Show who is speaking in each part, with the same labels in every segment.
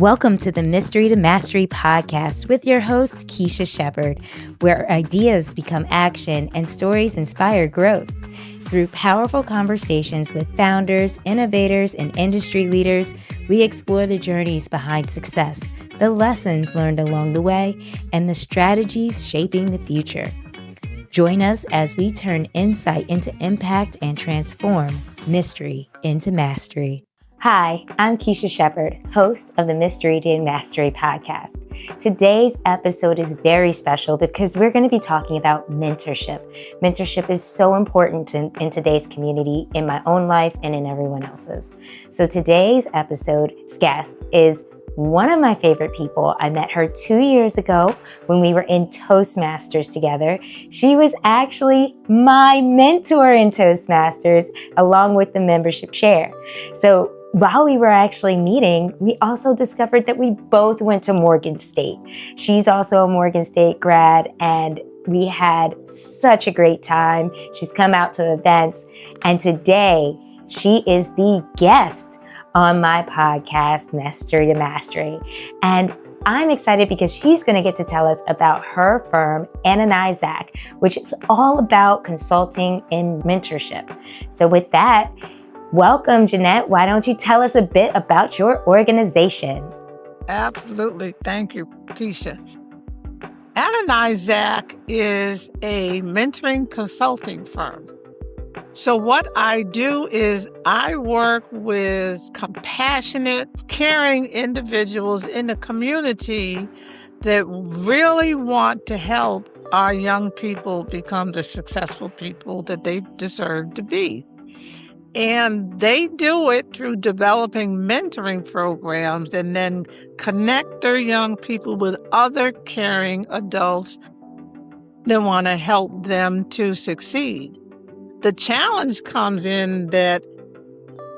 Speaker 1: Welcome to the Mystery to Mastery podcast with your host, Keisha Shepherd, where ideas become action and stories inspire growth. Through powerful conversations with founders, innovators, and industry leaders, we explore the journeys behind success, the lessons learned along the way, and the strategies shaping the future. Join us as we turn insight into impact and transform mystery into mastery. Hi, I'm Keisha Shepherd, host of the Mystery to Mastery podcast. Today's episode is very special because we're going to be talking about mentorship. Mentorship is so important in today's community, in my own life, and in everyone else's. So today's episode's guest is one of my favorite people. I met her 2 years ago when we were in Toastmasters together. She was actually my mentor in Toastmasters, along with the membership chair. So while we were actually meeting, we also discovered that we both went to Morgan State. She's also a Morgan State grad, and we had such a great time. She's come out to events, and today she is the guest on my podcast, Mystery to Mastery. And I'm excited because she's going to get to tell us about her firm, Ananizach, which is all about consulting and mentorship. So with that, welcome, Jeanette. Why don't you tell us a bit about your organization?
Speaker 2: Absolutely. Thank you, Keisha. Ananizach is a mentoring consulting firm. So what I do is I work with compassionate, caring individuals in the community that really want to help our young people become the successful people that they deserve to be. And they do it through developing mentoring programs and then connect their young people with other caring adults that want to help them to succeed. The challenge comes in that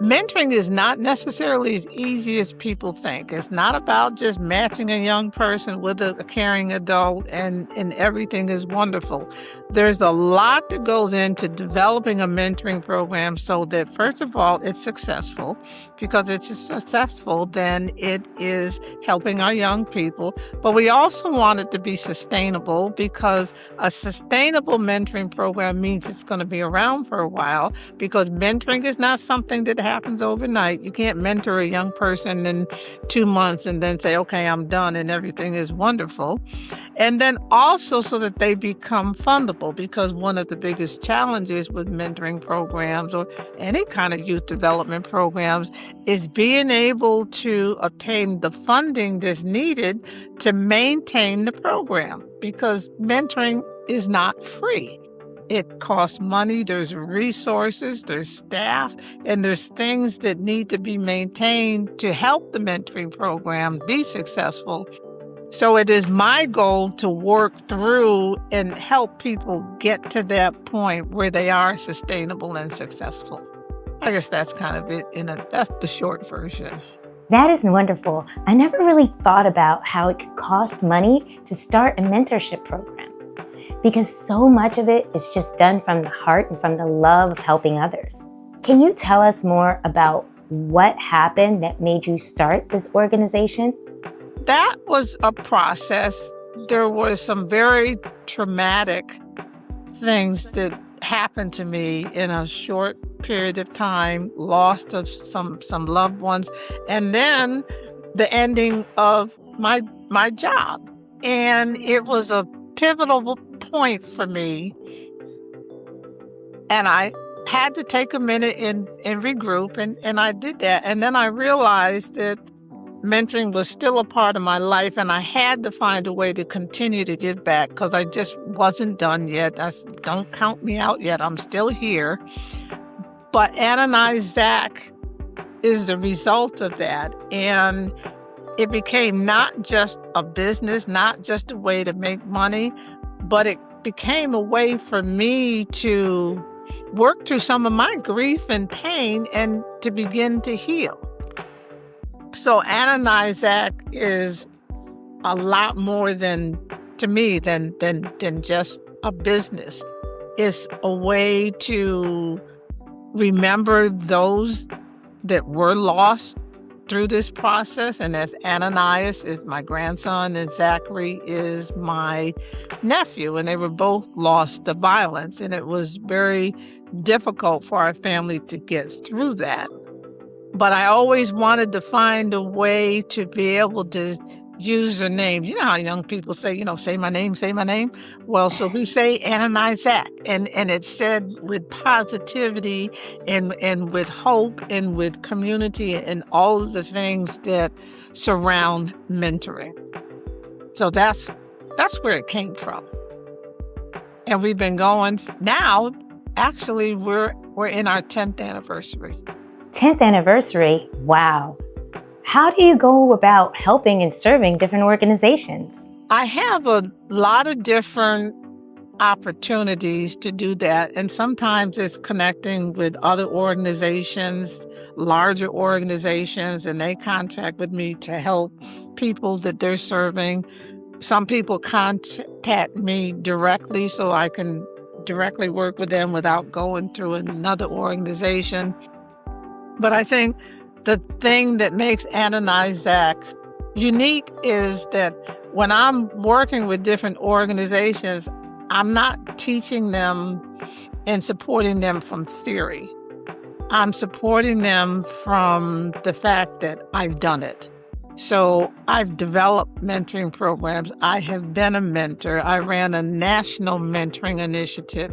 Speaker 2: mentoring is not necessarily as easy as people think. It's not about just matching a young person with a caring adult and everything is wonderful. There's a lot that goes into developing a mentoring program so that, first of all, it's successful. Because it's successful, then it is helping our young people. But we also want it to be sustainable, because a sustainable mentoring program means it's going to be around for a while, because mentoring is not something that happens overnight. You can't mentor a young person in 2 months and then say, okay, I'm done and everything is wonderful. And then also so that they become fundable, because one of the biggest challenges with mentoring programs or any kind of youth development programs is being able to obtain the funding that's needed to maintain the program, because mentoring is not free. It costs money, there's resources, there's staff, and there's things that need to be maintained to help the mentoring program be successful. So it is my goal to work through and help people get to that point where they are sustainable and successful. I guess that's kind of it. That's the short version.
Speaker 1: That is wonderful. I never really thought about how it could cost money to start a mentorship program, because so much of it is just done from the heart and from the love of helping others. Can you tell us more about what happened that made you start this organization?
Speaker 2: That was a process. There were some very traumatic things that happened to me in a short period of time, loss of some loved ones, and then the ending of my job. And it was a pivotal point for me. And I had to take a minute and regroup, and I did that. And then I realized that mentoring was still a part of my life, and I had to find a way to continue to give back, because I just wasn't done yet. Don't count me out yet. I'm still here. But Ananizach is the result of that. And it became not just a business, not just a way to make money, but it became a way for me to work through some of my grief and pain and to begin to heal. So Ananizach is a lot more to me than just a business. It's a way to remember those that were lost through this process, and that's Ananias is my grandson and Zachary is my nephew, and they were both lost to violence, and it was very difficult for our family to get through that. But I always wanted to find a way to be able to use their name. You know how young people say, say my name, say my name. Well, so we say Ananizach, and it's said with positivity and with hope and with community and all of the things that surround mentoring. So that's where it came from. And we've been going now. Actually, we're in our 10th anniversary.
Speaker 1: 10th anniversary? Wow. How do you go about helping and serving different organizations?
Speaker 2: I have a lot of different opportunities to do that. And sometimes it's connecting with other organizations, larger organizations, and they contract with me to help people that they're serving. Some people contact me directly so I can directly work with them without going through another organization. But I think the thing that makes Ananizach unique is that when I'm working with different organizations, I'm not teaching them and supporting them from theory. I'm supporting them from the fact that I've done it. So I've developed mentoring programs. I have been a mentor. I ran a national mentoring initiative.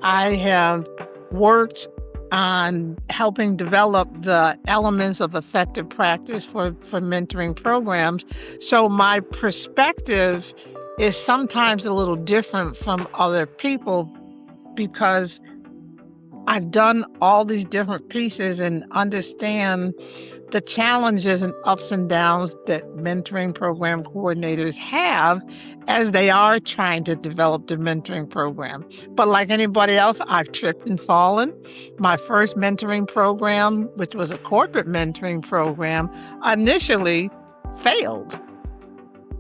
Speaker 2: I have worked on helping develop the elements of effective practice for mentoring programs. So my perspective is sometimes a little different from other people because I've done all these different pieces and understand the challenges and ups and downs that mentoring program coordinators have as they are trying to develop the mentoring program. But like anybody else, I've tripped and fallen. My first mentoring program, which was a corporate mentoring program, initially failed.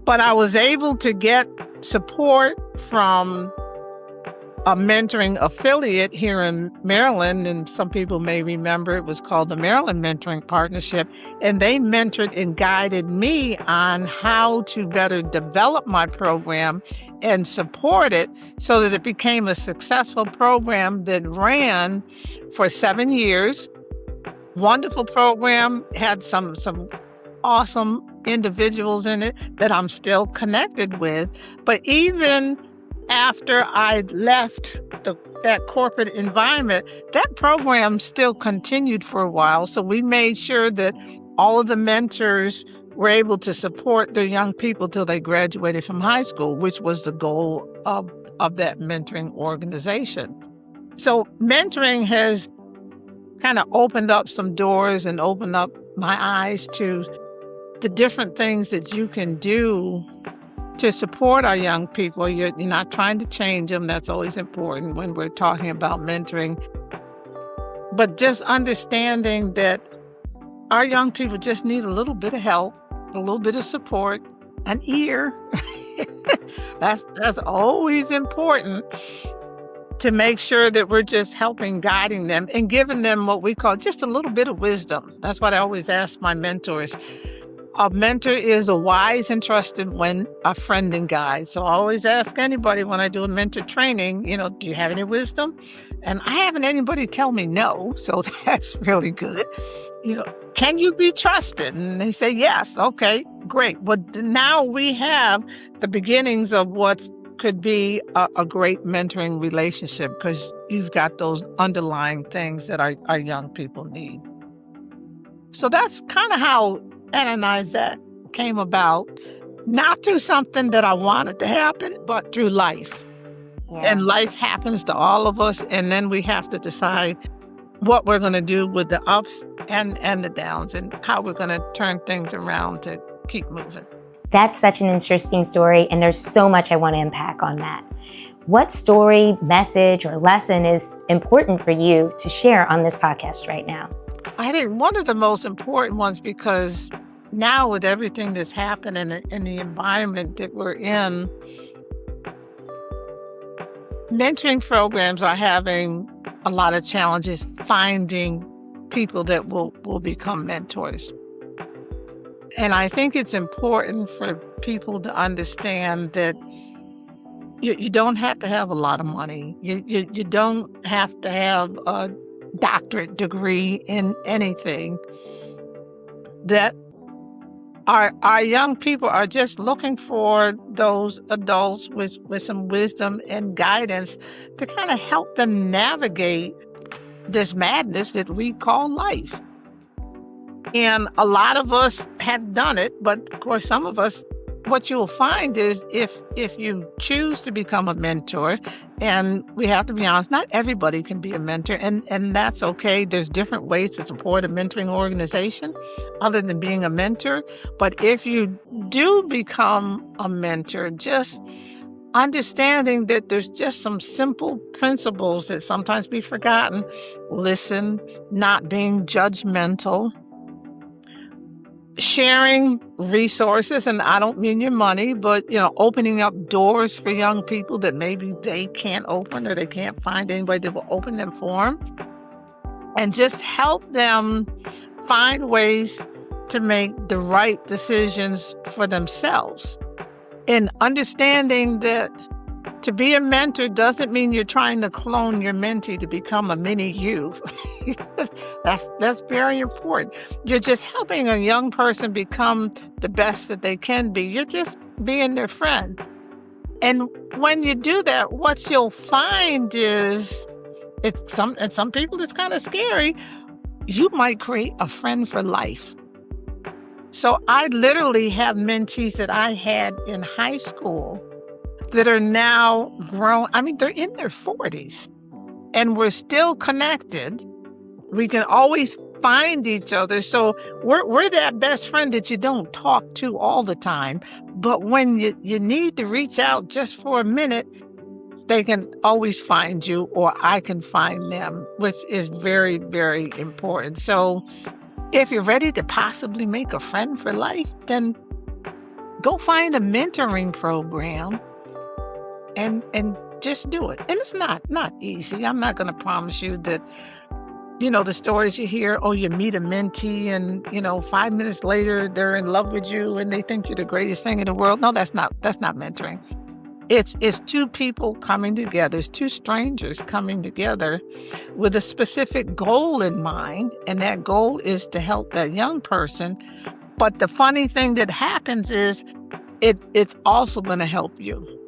Speaker 2: But I was able to get support from a mentoring affiliate here in Maryland, and some people may remember it was called the Maryland Mentoring Partnership, and they mentored and guided me on how to better develop my program and support it so that it became a successful program that ran for 7 years. Wonderful program, had some awesome individuals in it that I'm still connected with, but even after I left that corporate environment, that program still continued for a while. So we made sure that all of the mentors were able to support their young people till they graduated from high school, which was the goal of that mentoring organization. So mentoring has kind of opened up some doors and opened up my eyes to the different things that you can do to support our young people. You're not trying to change them. That's always important when we're talking about mentoring. But just understanding that our young people just need a little bit of help, a little bit of support, an ear. That's always important to make sure that we're just helping, guiding them, and giving them what we call just a little bit of wisdom. That's what I always ask my mentors. A mentor is a wise and trusted a friend and guide. So I always ask anybody when I do a mentor training, do you have any wisdom? And I haven't anybody tell me no, so that's really good. Can you be trusted? And they say yes. Okay, great. Well, now we have the beginnings of what could be a great mentoring relationship because you've got those underlying things that our young people need. So that's kind of how Ananizach came about, not through something that I wanted to happen, but through life. Yeah. And life happens to all of us, and then we have to decide what we're going to do with the ups and the downs and how we're going to turn things around to keep moving.
Speaker 1: That's such an interesting story, and there's so much I want to unpack on that. What story, message, or lesson is important for you to share on this podcast right now?
Speaker 2: I think one of the most important ones, because now with everything that's happened in the environment that we're in, mentoring programs are having a lot of challenges finding people that will become mentors. And I think it's important for people to understand that you don't have to have a lot of money. You don't have to have a doctorate degree in anything. That our young people are just looking for those adults with some wisdom and guidance to kind of help them navigate this madness that we call life. And a lot of us have done it, but of course, some of us, what you'll find is if you choose to become a mentor, and we have to be honest, not everybody can be a mentor, and that's okay. There's different ways to support a mentoring organization other than being a mentor. But if you do become a mentor, just understanding that there's just some simple principles that sometimes be forgotten. Listen, not being judgmental, sharing resources, and I don't mean your money, but opening up doors for young people that maybe they can't open or they can't find anybody that will open them for them, and just help them find ways to make the right decisions for themselves. And understanding that to be a mentor doesn't mean you're trying to clone your mentee to become a mini you. That's very important. You're just helping a young person become the best that they can be. You're just being their friend. And when you do that, what you'll find is, some people it's kind of scary, you might create a friend for life. So I literally have mentees that I had in high school that are now grown. I mean, they're in their 40s and we're still connected. We can always find each other. So we're that best friend that you don't talk to all the time. But when you need to reach out just for a minute, they can always find you, or I can find them, which is very, very important. So if you're ready to possibly make a friend for life, then go find a mentoring program and just do it. And it's not easy. I'm not going to promise you that, the stories you hear, you meet a mentee and, 5 minutes later they're in love with you and they think you're the greatest thing in the world. No, that's not mentoring. It's two people coming together. It's two strangers coming together with a specific goal in mind. And that goal is to help that young person. But the funny thing that happens is it's also going to help you.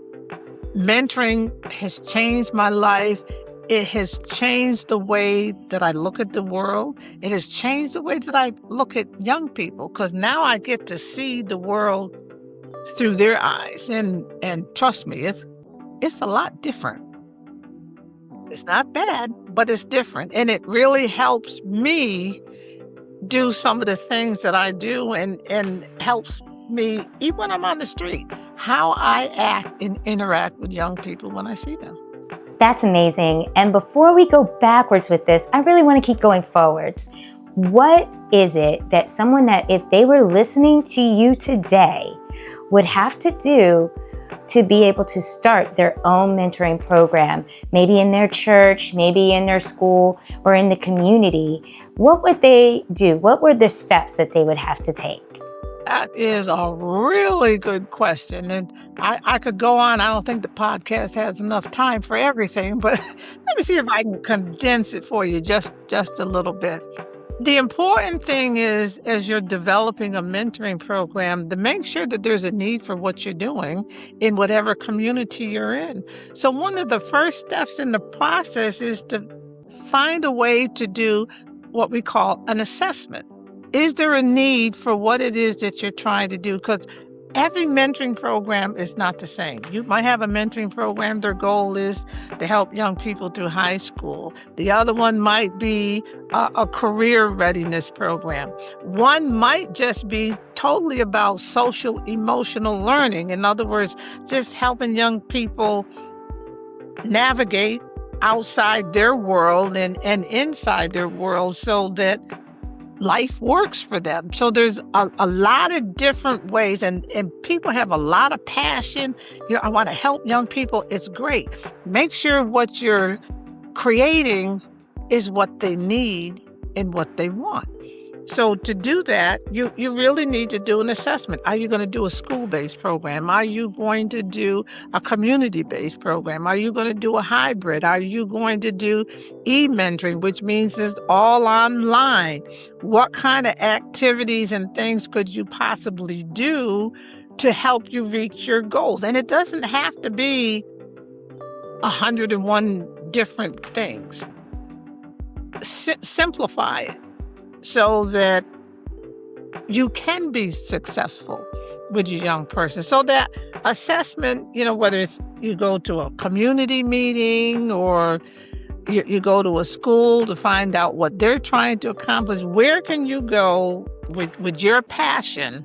Speaker 2: Mentoring has changed my life. It has changed the way that I look at the world. It has changed the way that I look at young people, because now I get to see the world through their eyes. And trust me, it's a lot different. It's not bad, but it's different. And it really helps me do some of the things that I do, and helps me, even when I'm on the street, how I act and interact with young people when I see them.
Speaker 1: That's amazing. And before we go backwards with this, I really want to keep going forwards. What is it that someone that, if they were listening to you today, would have to do to be able to start their own mentoring program, maybe in their church, maybe in their school, or in the community? What would they do? What were the steps that they would have to take?
Speaker 2: That is a really good question. And I could go on. I don't think the podcast has enough time for everything, but let me see if I can condense it for you just a little bit. The important thing is, as you're developing a mentoring program, to make sure that there's a need for what you're doing in whatever community you're in. So one of the first steps in the process is to find a way to do what we call an assessment. Is there a need for what it is that you're trying to do? Because every mentoring program is not the same. You might have a mentoring program, their goal is to help young people through high school. The other one might be a career readiness program. One might just be totally about social emotional learning. In other words, just helping young people navigate outside their world and inside their world so that life works for them. So there's a lot of different ways, and people have a lot of passion. I want to help young people. It's great. Make sure what you're creating is what they need and what they want. So to do that, you really need to do an assessment. Are you going to do a school-based program? Are you going to do a community-based program? Are you going to do a hybrid? Are you going to do e-mentoring, which means it's all online? What kind of activities and things could you possibly do to help you reach your goals? And it doesn't have to be 101 different things. Simplify it so that you can be successful with your young person. So that assessment, whether it's you go to a community meeting or you go to a school to find out what they're trying to accomplish, where can you go with your passion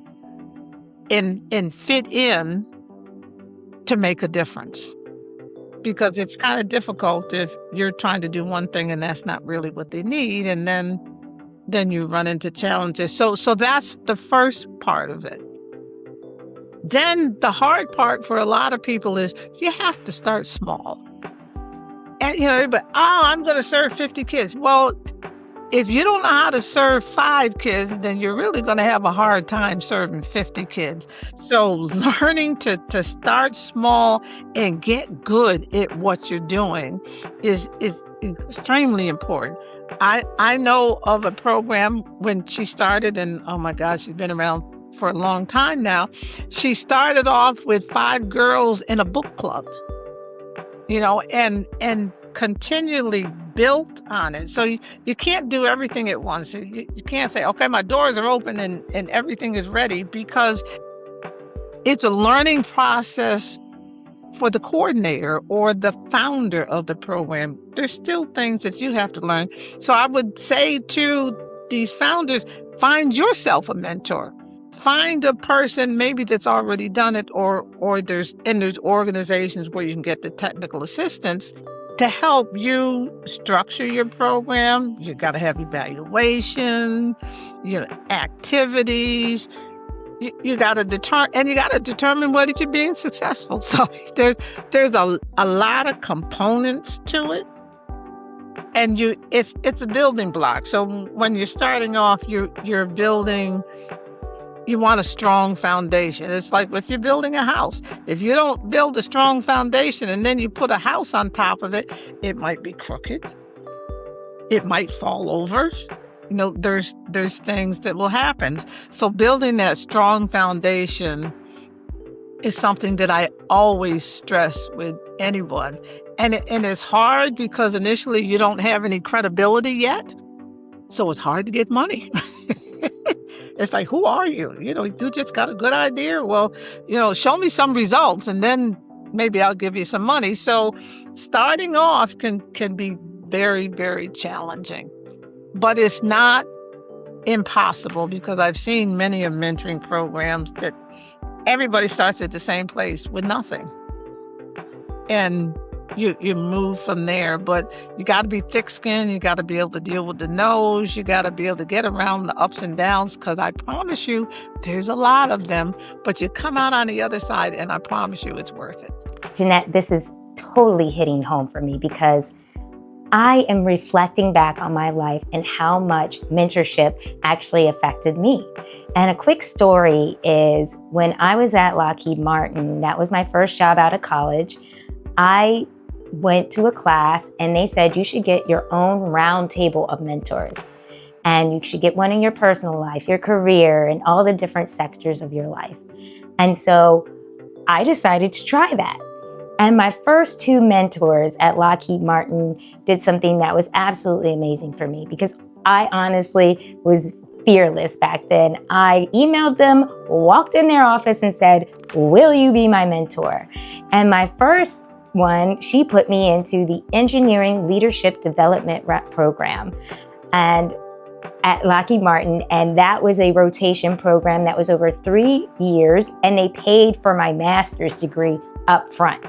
Speaker 2: and fit in to make a difference? Because it's kind of difficult if you're trying to do one thing and that's not really what they need, and then you run into challenges. So that's the first part of it. Then the hard part for a lot of people is you have to start small. And everybody, I'm going to serve 50 kids. Well, if you don't know how to serve 5 kids, then you're really going to have a hard time serving 50 kids. So learning to start small and get good at what you're doing is extremely important. I know of a program when she started, and oh my gosh, she's been around for a long time now. She started off with 5 girls in a book club, and continually built on it. So you can't do everything at once. You can't say, okay, my doors are open and everything is ready, because it's a learning process for the coordinator or the founder of the program. There's still things that you have to learn. So I would say to these founders, find yourself a mentor. Find a person maybe that's already done it, or there's organizations where you can get the technical assistance to help you structure your program. You got to have evaluation, activities. You got to determine whether you're being successful. So there's a lot of components to it, and it's a building block. So when you're starting off, you're building. You want a strong foundation. It's like if you're building a house. If you don't build a strong foundation and then you put a house on top of it, it might be crooked. It might fall over. There's things that will happen. So building that strong foundation is something that I always stress with anyone. And it's hard because initially you don't have any credibility yet. So it's hard to get money. It's like, who are you? You just got a good idea. Well, show me some results and then maybe I'll give you some money. So starting off can be very, very challenging. But it's not impossible, because I've seen many of mentoring programs that everybody starts at the same place with nothing. And you move from there, but you got to be thick-skinned. You got to be able to deal with the no's. You got to be able to get around the ups and downs, because I promise you, there's a lot of them, but you come out on the other side, and I promise you it's worth it.
Speaker 1: Jeanette, this is totally hitting home for me, because I am reflecting back on my life and how much mentorship actually affected me. And a quick story is when I was at Lockheed Martin, that was my first job out of college, I went to a class and they said you should get your own round table of mentors. And you should get one in your personal life, your career, and all the different sectors of your life. And so I decided to try that. And my first 2 mentors at Lockheed Martin did something that was absolutely amazing for me, because I honestly was fearless back then. I emailed them, walked in their office and said, will you be my mentor? And my first one, she put me into the Engineering Leadership Development program and at Lockheed Martin. And that was a rotation program that was over 3 years, and they paid for my master's degree up front.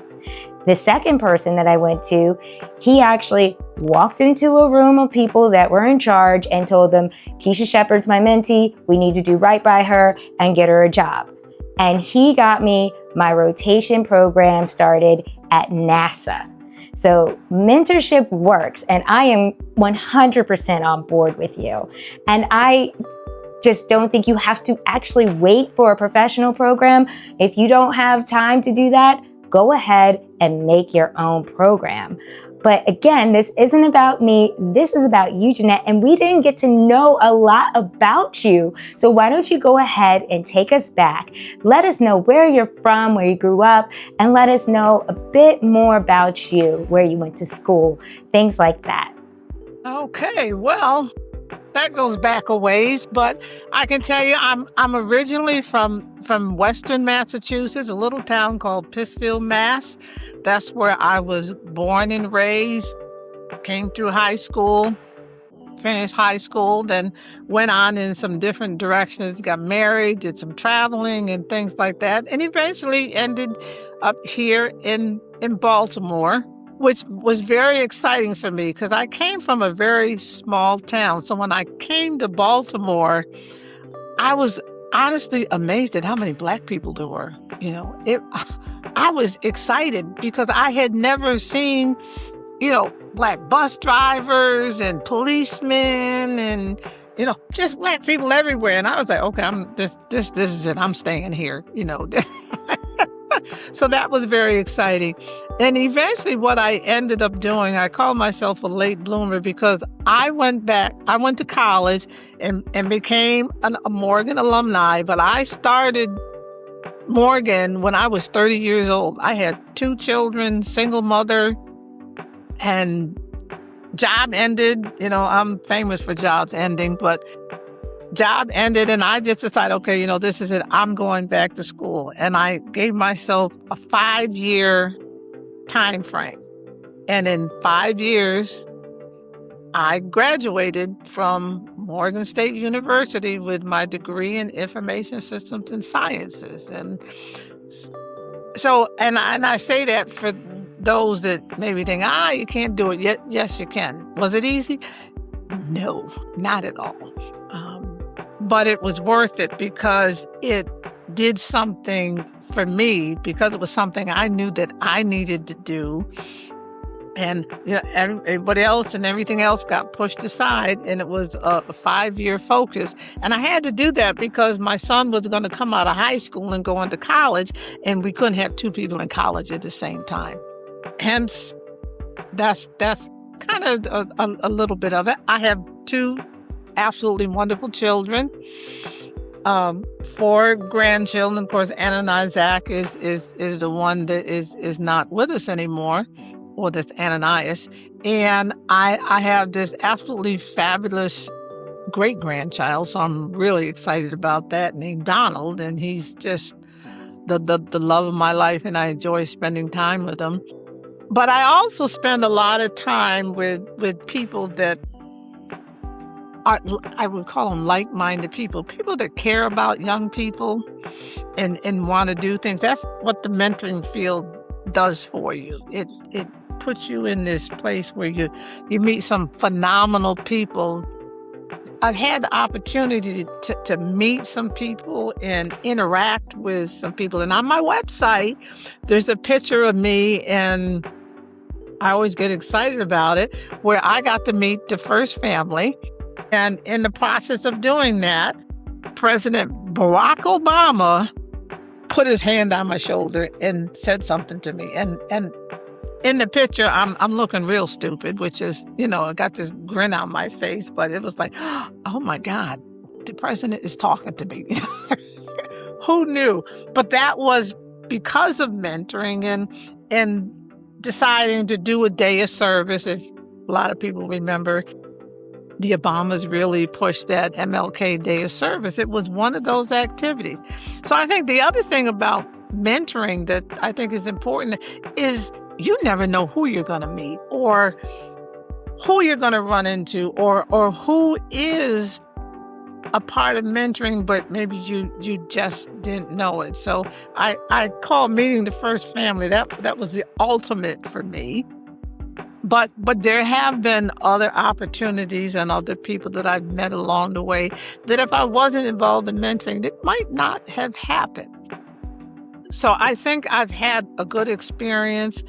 Speaker 1: The second person that I went to, he actually walked into a room of people that were in charge and told them, Keisha Shepherd's my mentee. We need to do right by her and get her a job. And he got me my rotation program started at NASA. So mentorship works, and I am 100% on board with you. And I just don't think you have to actually wait for a professional program. If you don't have time to do that, go ahead and make your own program. But again, this isn't about me. This is about you, Jeanette, and we didn't get to know a lot about you. So why don't you go ahead and take us back? Let us know where you're from, where you grew up, and let us know a bit more about you, where you went to school, things like that.
Speaker 2: Okay, well, that goes back a ways, but I can tell you I'm originally from Western Massachusetts, a little town called Pittsfield, Mass. That's where I was born and raised, came through high school, finished high school, then went on in some different directions, got married, did some traveling and things like that, and eventually ended up here in Baltimore, which was very exciting for me because I came from a very small town. So when I came to Baltimore, I was honestly amazed at how many Black people there were. I was excited because I had never seen, Black bus drivers and policemen and, just Black people everywhere. And I was like, okay, this is it. I'm staying here, So that was very exciting. And eventually what I ended up doing, I call myself a late bloomer because I went to college and became a Morgan alumni, but I started Morgan when I was 30 years old. I had 2 children, single mother, and job ended. I'm famous for jobs ending, but job ended and I just decided, okay, this is it. I'm going back to school. And I gave myself a 5-year time frame. And in 5 years, I graduated from Morgan State University with my degree in Information Systems and Sciences. And so, and I say that for those that maybe think, you can't do it. Yes, you can. Was it easy? No, not at all. But it was worth it because it did something for me, because it was something I knew that I needed to do. And everybody else and everything else got pushed aside, and it was a 5-year focus. And I had to do that because my son was going to come out of high school and go into college, and we couldn't have 2 people in college at the same time. Hence, that's kind of a little bit of it. I have 2 absolutely wonderful children, 4 grandchildren. Of course, Ananizach is the one that is not with us anymore. Well, that's Ananias. And I have this absolutely fabulous great-grandchild, so I'm really excited about that, named Donald, and he's just the love of my life, and I enjoy spending time with him. But I also spend a lot of time with people that are, I would call them like-minded people that care about young people and want to do things. That's what the mentoring field does for you. It puts you in this place where you meet some phenomenal people. I've had the opportunity to meet some people and interact with some people. And on my website, there's a picture of me, and I always get excited about it, where I got to meet the first family. And in the process of doing that, President Barack Obama put his hand on my shoulder and said something to me. And in the picture, I'm looking real stupid, which is, I got this grin on my face, but it was like, oh my God, the president is talking to me. Who knew? But that was because of mentoring and deciding to do a day of service. If a lot of people remember, the Obamas really pushed that MLK Day of Service. It was one of those activities. So I think the other thing about mentoring that I think is important is you never know who you're going to meet or who you're going to run into or who is a part of mentoring, but maybe you just didn't know it. So I call meeting the first family, that was the ultimate for me. But there have been other opportunities and other people that I've met along the way that if I wasn't involved in mentoring, it might not have happened. So I think I've had a good experience.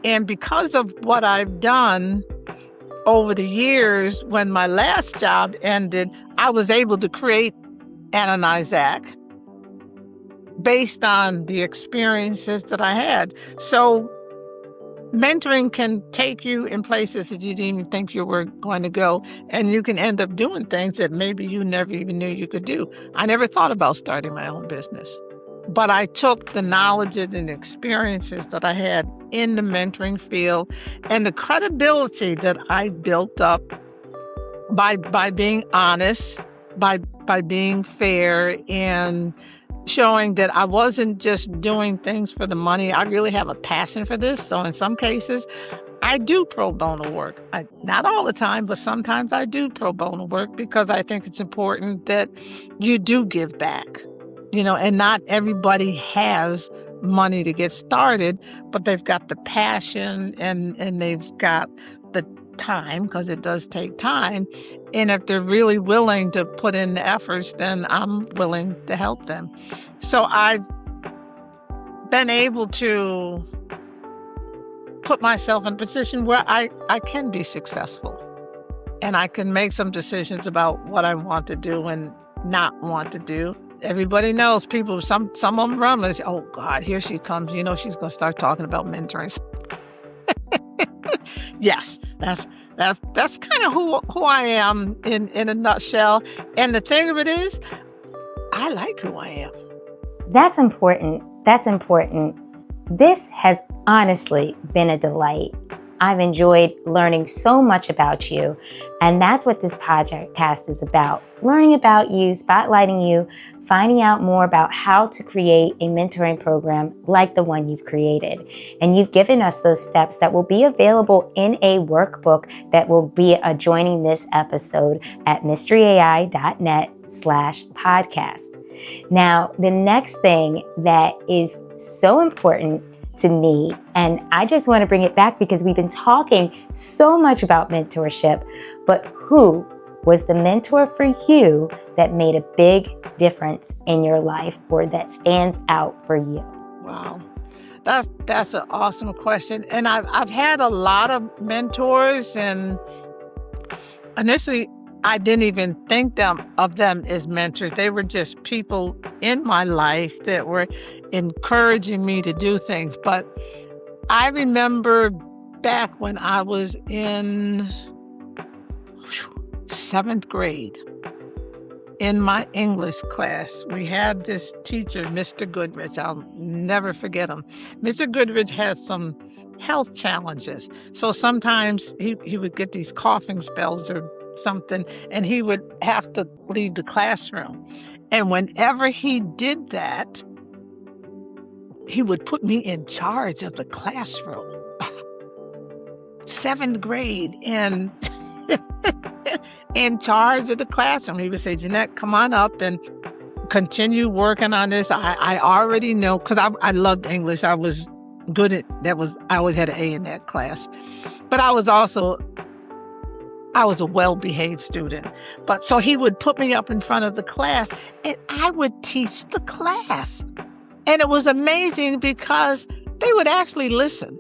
Speaker 2: And because of what I've done over the years, when my last job ended, I was able to create Ananizach based on the experiences that I had. So mentoring can take you in places that you didn't even think you were going to go, and you can end up doing things that maybe you never even knew you could do. I never thought about starting my own business, but I took the knowledge and experiences that I had in the mentoring field and the credibility that I built up by being honest, by being fair, and showing that I wasn't just doing things for the money. I really have a passion for this. So in some cases, I do pro bono work. Not all the time, but sometimes I do pro bono work because I think it's important that you do give back, and not everybody has money to get started, but they've got the passion and they've got the time, because it does take time. And if they're really willing to put in the efforts, then I'm willing to help them. So I've been able to put myself in a position where I can be successful, and I can make some decisions about what I want to do and not want to do. Everybody knows people, some of them run and say, oh God, here she comes. She's going to start talking about mentoring. Yes, that's kind of who I am in a nutshell. And the thing of it is, I like who I am.
Speaker 1: That's important. This has honestly been a delight. I've enjoyed learning so much about you, and that's what this podcast is about. Learning about you, spotlighting you, finding out more about how to create a mentoring program like the one you've created. And you've given us those steps that will be available in a workbook that will be adjoining this episode at mysteryai.net/podcast. Now, the next thing that is so important to me, and I just want to bring it back because we've been talking so much about mentorship, but who was the mentor for you that made a big difference in your life or that stands out for you?
Speaker 2: Wow. That's an awesome question. And I've had a lot of mentors, and initially I didn't even think of them as mentors. They were just people in my life that were encouraging me to do things. But I remember back when I was in 7th grade, in my English class, we had this teacher, Mr. Goodrich. I'll never forget him. Mr. Goodrich had some health challenges. So sometimes he would get these coughing spells or something, and he would have to leave the classroom. And whenever he did that, he would put me in charge of the classroom. 7th grade, and in charge of the classroom. He would say, Jeanette, come on up and continue working on this. I already know, because I loved English. I was good at that. I always had an A in that class. But I was a well-behaved student. But so he would put me up in front of the class, and I would teach the class. And it was amazing because they would actually listen.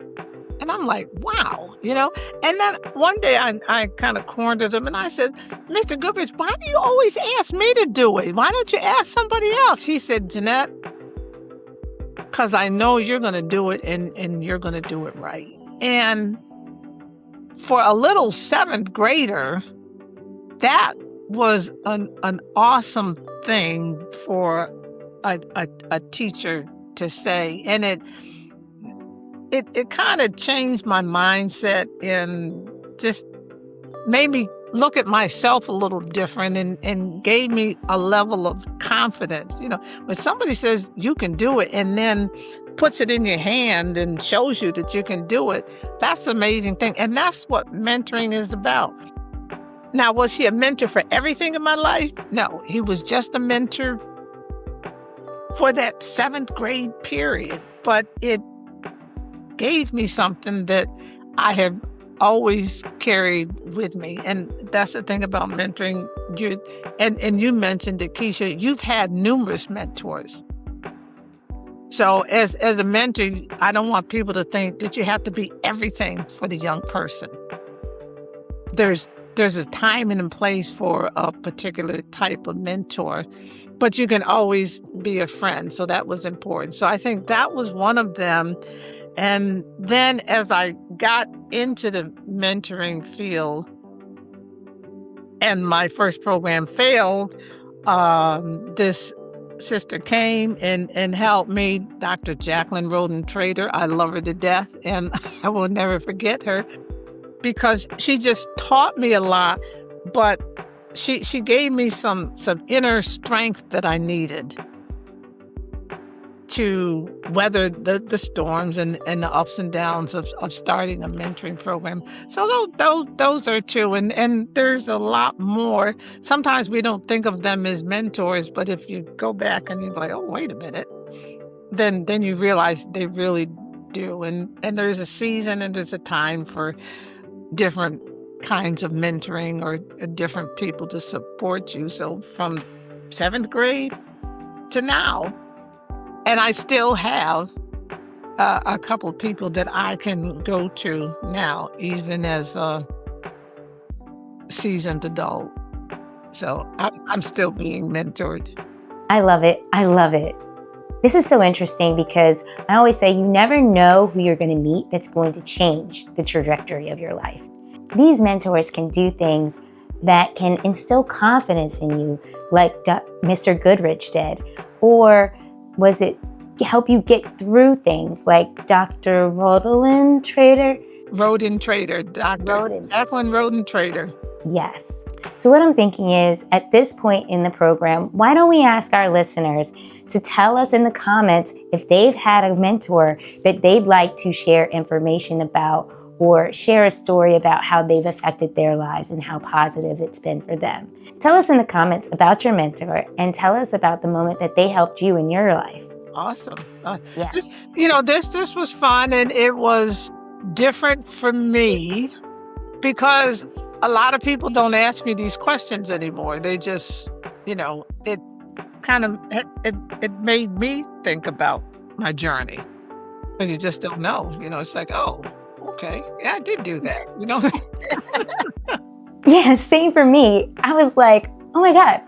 Speaker 2: And I'm like, wow, And then one day I kind of cornered him, and I said, Mr. Goodrich, why do you always ask me to do it? Why don't you ask somebody else? He said, Jeanette, because I know you're going to do it, and you're going to do it right. And for a little 7th grader, that was an awesome thing for a teacher to say. And it kind of changed my mindset and just made me look at myself a little different and gave me a level of confidence. When somebody says you can do it and then puts it in your hand and shows you that you can do it, that's an amazing thing. And that's what mentoring is about. Now, was he a mentor for everything in my life? No, he was just a mentor for that 7th grade period. But it gave me something that I have always carried with me. And that's the thing about mentoring. And you mentioned it, Keisha, you've had numerous mentors. So as a mentor, I don't want people to think that you have to be everything for the young person. There's a time and a place for a particular type of mentor. but you can always be a friend. So that was important. So I think that was one of them. And then as I got into the mentoring field and my first program failed, this sister came and helped me, Dr. Jacqueline Roden Trader. I love her to death, and I will never forget her because she just taught me a lot, but she gave me some inner strength that I needed to weather the storms and the ups and downs of starting a mentoring program. So those are two, and there's a lot more. Sometimes we don't think of them as mentors, but if you go back and you're like, oh, wait a minute, then you realize they really do. And there's a season and there's a time for different kinds of mentoring or different people to support you. So from 7th grade to now, and I still have a couple of people that I can go to now, even as a seasoned adult. So I'm still being mentored.
Speaker 1: I love it. I love it. This is so interesting because I always say you never know who you're going to meet that's going to change the trajectory of your life. These mentors can do things that can instill confidence in you, like Mr. Goodrich did, or was it help you get through things like Dr. Roden Trader?
Speaker 2: Dr. Jacqueline Roden Trader.
Speaker 1: Yes. So what I'm thinking is, at this point in the program, why don't we ask our listeners to tell us in the comments if they've had a mentor that they'd like to share information about or share a story about how they've affected their lives and how positive it's been for them. Tell us in the comments about your mentor and tell us about the moment that they helped you in your life.
Speaker 2: Awesome.
Speaker 1: Yeah.
Speaker 2: This was fun, and it was different for me because a lot of people don't ask me these questions anymore. They just, it kind of, it made me think about my journey because you just don't know. It's like, oh, okay, yeah, I did do that.
Speaker 1: Yeah, same for me. I was like, oh my God,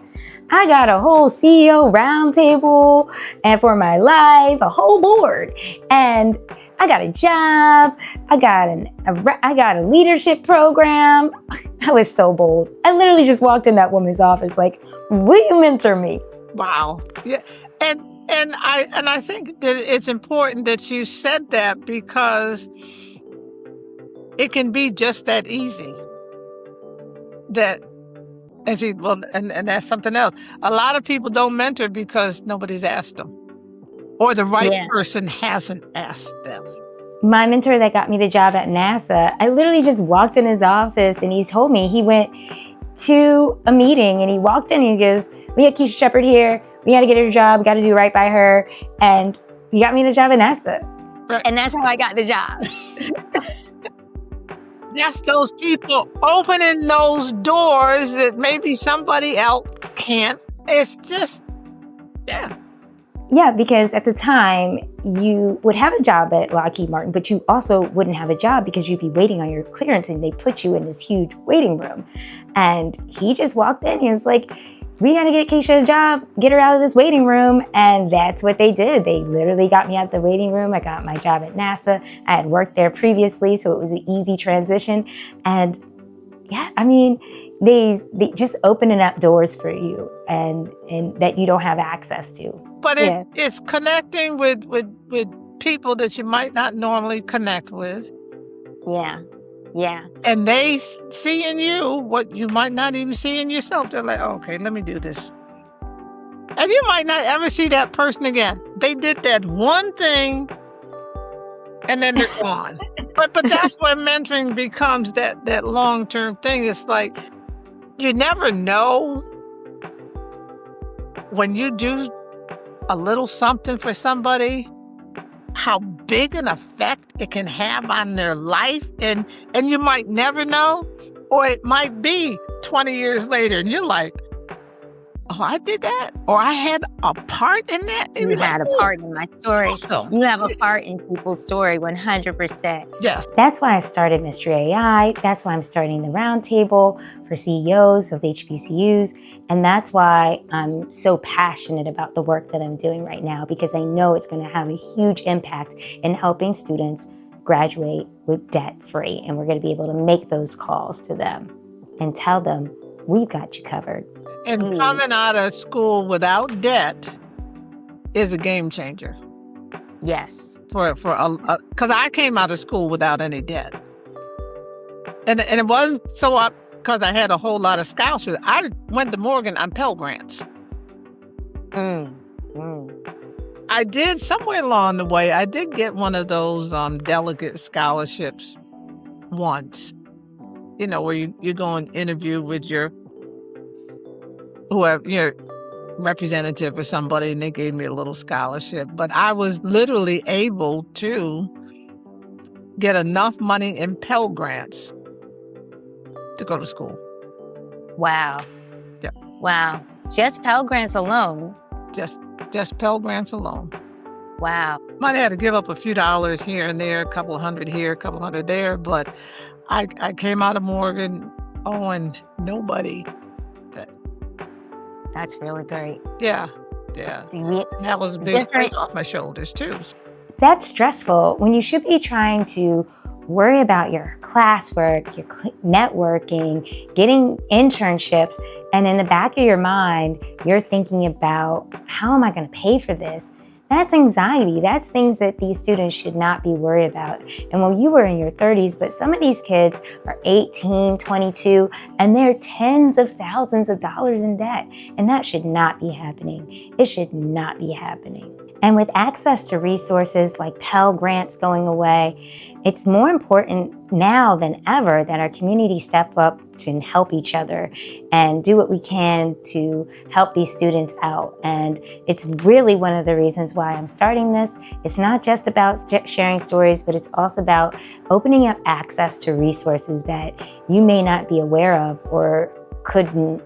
Speaker 1: I got a whole CEO roundtable and for my life, a whole board. And I got a job. I got a leadership program. I was so bold. I literally just walked in that woman's office like, will you mentor me?
Speaker 2: Wow. Yeah. And I think that it's important that you said that because it can be just that easy. And that's something else. A lot of people don't mentor because nobody's asked them, or the right person hasn't asked them.
Speaker 1: My mentor that got me the job at NASA, I literally just walked in his office and he told me he went to a meeting and he walked in and he goes, we got Keisha Shepherd here. We got to get her a job. We got to do right by her. And he got me the job at NASA.
Speaker 2: Right.
Speaker 1: And that's how I got the job.
Speaker 2: That's those people opening those doors that maybe somebody else can't. It's just, yeah.
Speaker 1: Yeah, because at the time, you would have a job at Lockheed Martin, but you also wouldn't have a job because you'd be waiting on your clearance and they put you in this huge waiting room. And he just walked in and he was like, we got to get Keisha a job, get her out of this waiting room. And that's what they did. They literally got me out of the waiting room. I got my job at NASA. I had worked there previously, so it was an easy transition. And yeah, I mean, they just opening up doors for you and that you don't have access to.
Speaker 2: But it's connecting with people that you might not normally connect with.
Speaker 1: Yeah.
Speaker 2: And they see in you what you might not even see in yourself. They're like, oh, okay, let me do this. And you might not ever see that person again. They did that one thing and then they're gone. But that's where mentoring becomes that long-term thing. It's like you never know when you do a little something for somebody, how big an effect it can have on their life. And you might never know, or it might be 20 years later and you're like, oh, I did that, or I had a part in that. They'd be
Speaker 1: You
Speaker 2: like,
Speaker 1: had a
Speaker 2: oh,
Speaker 1: part in my story.
Speaker 2: awesome.
Speaker 1: You have a part in people's story, 100%.
Speaker 2: Yes.
Speaker 1: That's why I started Mystery AI. That's why I'm starting the roundtable for CEOs of HBCUs. And that's why I'm so passionate about the work that I'm doing right now, because I know it's going to have a huge impact in helping students graduate with debt free. And we're going to be able to make those calls to them and tell them, we've got you covered.
Speaker 2: And coming out of school without debt is a game changer.
Speaker 1: Yes.
Speaker 2: Because I came out of school without any debt, and it wasn't so because I had a whole lot of scholarships. I went to Morgan on Pell Grants. I did somewhere along the way. I did get one of those delegate scholarships once. You know, where you go and interview with your whoever your representative or somebody, and they gave me a little scholarship. But I was literally able to get enough money in Pell Grants to go to school.
Speaker 1: Wow.
Speaker 2: Yeah.
Speaker 1: Wow. Just Pell Grants alone.
Speaker 2: Just Pell Grants alone.
Speaker 1: Wow.
Speaker 2: Might have had to give up a few dollars here and there, a couple hundred here, a couple hundred there, but I came out of Morgan owing nobody.
Speaker 1: That's really great.
Speaker 2: Yeah. That was a big weight off my shoulders too.
Speaker 1: That's stressful when you should be trying to worry about your classwork, your networking, getting internships, and in the back of your mind, you're thinking about, how am I going to pay for this? That's anxiety. That's things that these students should not be worried about. And when you were in your 30s, but some of these kids are 18, 22, and they're tens of thousands of dollars in debt. And that should not be happening. It should not be happening. And with access to resources like Pell Grants going away, it's more important now than ever that our community step up and help each other and do what we can to help these students out. And it's really one of the reasons why I'm starting this. It's not just about sharing stories, but it's also about opening up access to resources that you may not be aware of or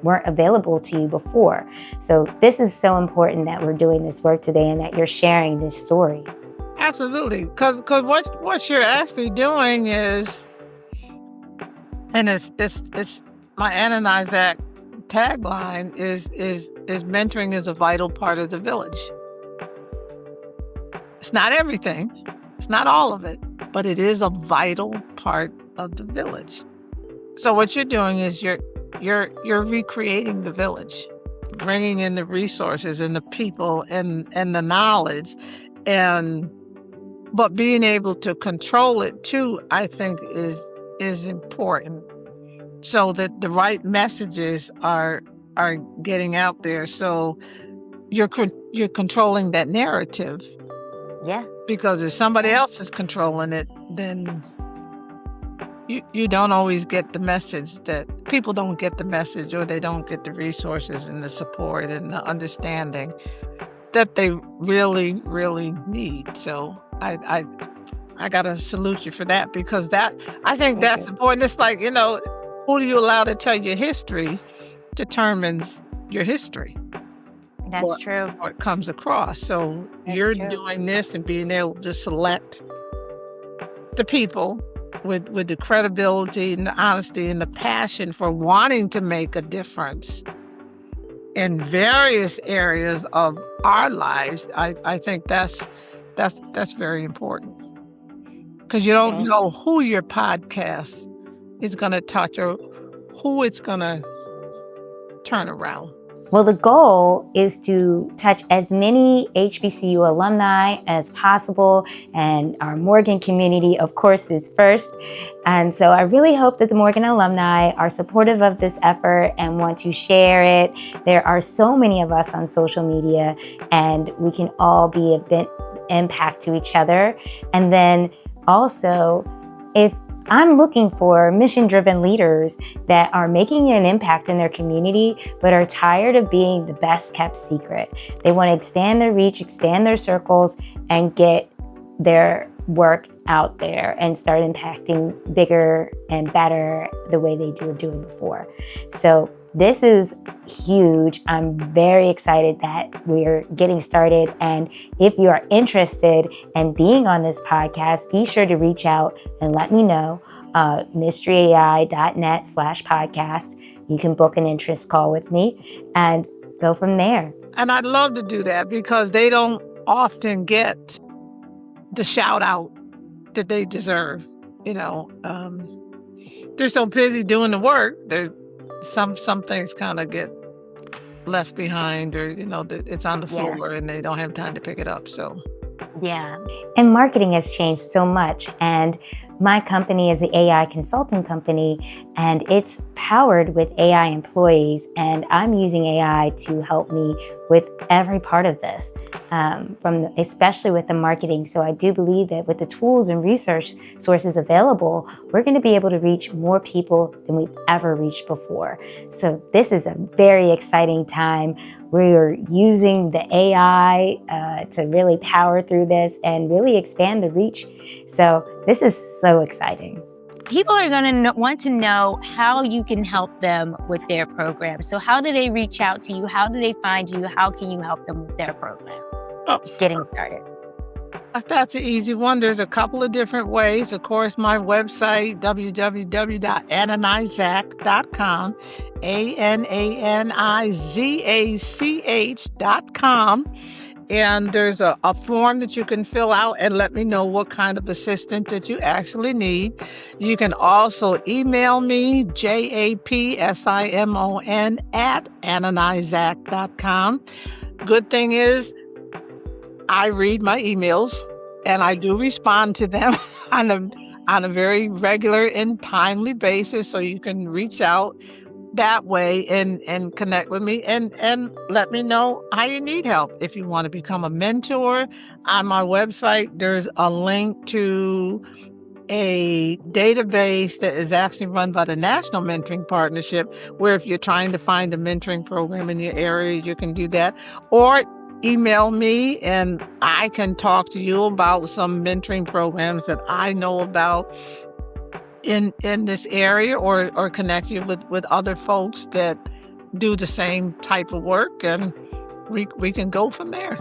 Speaker 1: weren't available to you before. So this is so important that we're doing this work today and that you're sharing this story.
Speaker 2: Absolutely, because what you're actually doing is, and it's my Ananizach tagline is mentoring is a vital part of the village. It's not everything, it's not all of it, but it is a vital part of the village. So what you're doing is you're recreating the village, bringing in the resources and the people and the knowledge, but being able to control it too, I think is important, so that the right messages are getting out there. So you're controlling that narrative.
Speaker 1: Yeah.
Speaker 2: Because if somebody else is controlling it, then you don't always get the message. That people don't get the message, or they don't get the resources and the support and the understanding that they really, really need. So I gotta salute you for that, because I think that's important. It's like, who do you allow to tell your history determines your history.
Speaker 1: That's true.
Speaker 2: Or it comes across. So you're doing this and being able to select the people with the credibility and the honesty and the passion for wanting to make a difference in various areas of our lives. I think that's very important, because you don't know who your podcast is going to touch or who it's going to turn around.
Speaker 1: Well, the goal is to touch as many HBCU alumni as possible, and our Morgan community, of course, is first. And so I really hope that the Morgan alumni are supportive of this effort and want to share it. There are so many of us on social media, and we can all be a bit impact to each other. And then also, if I'm looking for mission-driven leaders that are making an impact in their community, but are tired of being the best-kept secret. They want to expand their reach, expand their circles, and get their work out there and start impacting bigger and better the way they were doing before. So this is huge. I'm very excited that we're getting started. And if you are interested in being on this podcast, be sure to reach out and let me know. mysteryai.net/podcast. You can book an interest call with me and go from there.
Speaker 2: And I'd love to do that because they don't often get the shout out that they deserve. They're so busy doing the work. Some things kind of get left behind, or it's on the floor and they don't have time to pick it up. So
Speaker 1: yeah. And marketing has changed so much. And my company is the AI consulting company, and it's powered with AI employees. And I'm using AI to help me with every part of this, especially with the marketing. So I do believe that with the tools and research sources available, we're going to be able to reach more people than we've ever reached before. So this is a very exciting time. We're using the AI to really power through this and really expand the reach. So this is so exciting.
Speaker 3: People are going to want to know how you can help them with their program. So how do they reach out to you? How do they find you? How can you help them with their program? Getting started.
Speaker 2: That's an easy one. There's a couple of different ways. Of course, my website, www.ananizach.com, ANANIZACH.com. And there's a form that you can fill out and let me know what kind of assistance that you actually need. You can also email me, JAPSIMON@ananizach.com. Good thing is, I read my emails and I do respond to them on a very regular and timely basis. So you can reach out that way and connect with me and let me know how you need help. If you want to become a mentor, on my website, there's a link to a database that is actually run by the National Mentoring Partnership, where if you're trying to find a mentoring program in your area, you can do that. Or email me and I can talk to you about some mentoring programs that I know about in this area, or connect you with other folks that do the same type of work, and we can go from there.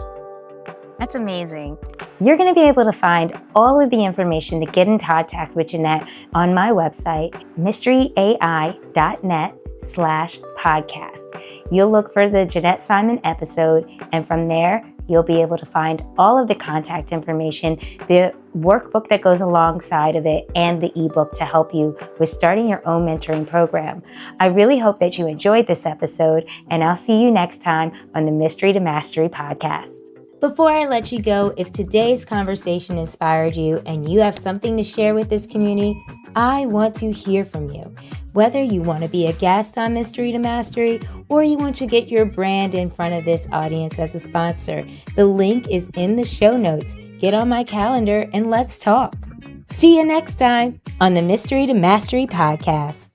Speaker 3: That's amazing.
Speaker 1: You're going to be able to find all of the information to get in contact with Jeanette on my website, mysteryai.net/podcast. You'll look for the Jeanette Simon episode, and from there, you'll be able to find all of the contact information, the workbook that goes alongside of it, and the ebook to help you with starting your own mentoring program. I really hope that you enjoyed this episode, and I'll see you next time on the Mystery to Mastery podcast. Before I let you go, if today's conversation inspired you and you have something to share with this community, I want to hear from you. Whether you want to be a guest on Mystery to Mastery or you want to get your brand in front of this audience as a sponsor, the link is in the show notes. Get on my calendar and let's talk. See you next time on the Mystery to Mastery podcast.